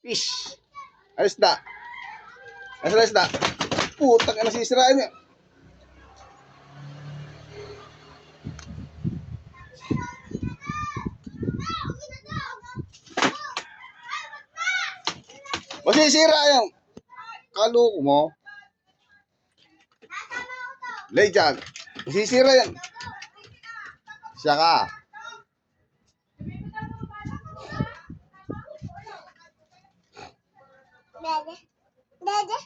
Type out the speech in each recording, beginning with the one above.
Fish. Alis na. Alis na. Putang ina, sisirain niya. Masisira yan. Kaloko mo. Lay dyan. Masisira yan. Siya ka. Dede.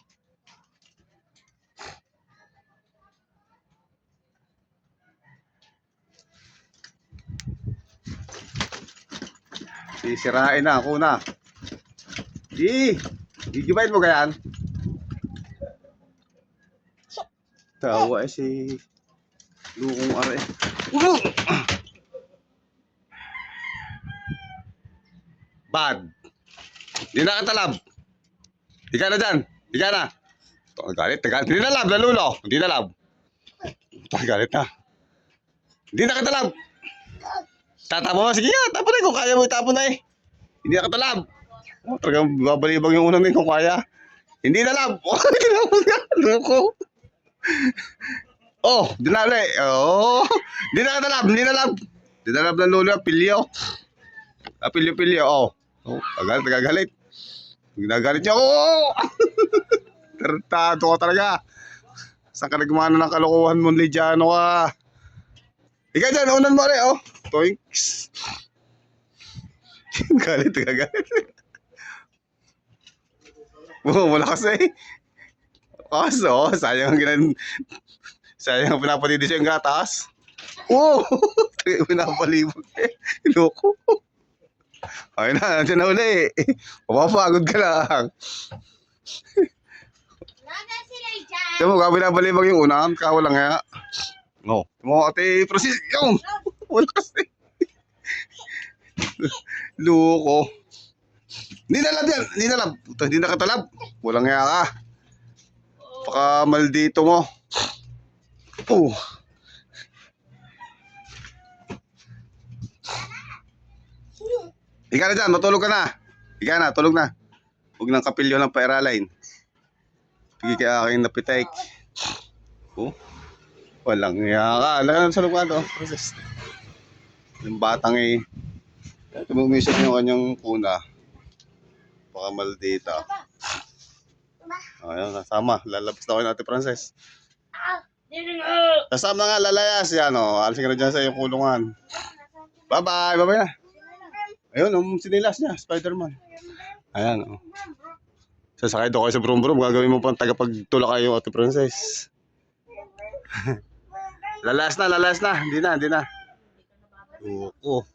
Sisirain na ako na. Gigibayin mo gayan. Tawa si Lukong are. Bad. Di na katalab. Di ka na dyan. Di ka na. Galit. Di na lab. Lalulo. Di na lab. Galit na. Di na katalab. Tatapon mo. Sige nga. Tapon na kung kaya mo itapon na eh. Hindi na katalab. Talagang babalibang yung unang din kung kaya. Hindi na lab. Tinapon ka. Luko. Oh, di na ulit. Oh. Di na katalab. Hindi na lab. Di na lab ng lulo. Pilyo. Pilyo. Oh. Nagagalit. Ginagalit niya ako. Tartado ka talaga. Saan ka nagmana ng kalokohan mo, Lidiano ka? Ika dyan, unan mo rin, oh. Toinks. Galit. Wala kasi. Kaso, sayang ang pinapatindi siya yung gatas. Oh! Pinapalibog eh. Loko. Ay na, nandiyan na uli. Mapapagod ka lang. Ito mo, kabinabalibag yung unang, kawalang nga. No. Ito mo, ate, proceed. Yung! Wala kasi. Luko. Hindi na lab yan. Hindi na katalab. Walang nga ka. Paka maldito mo. Oh. Ika na dyan, matulog ka na. Ika na, tulog na. Huwag ng kapilyo ng pa-airline. Pigi kaya aking napitek. Oh. Walang nga ka. Alam sa lupa ito. Process. Yung batang eh. Tumumisip yung kanyang kuna. Baka maldita. Ayun, kasama. Lalabas na ako ng Ate Frances. Kasama nga, lalayas yan. Alisin ka na dyan sa iyong kulungan. Bye-bye. Bye-bye na. Ayun, sinilas niya. Spider-Man. Ayan, oh. Sasakay daw kayo sa brum-brum. Gagawin mo pang tagapagtula kayo, Ate Frances. Lalayas na. Hindi na. Oo.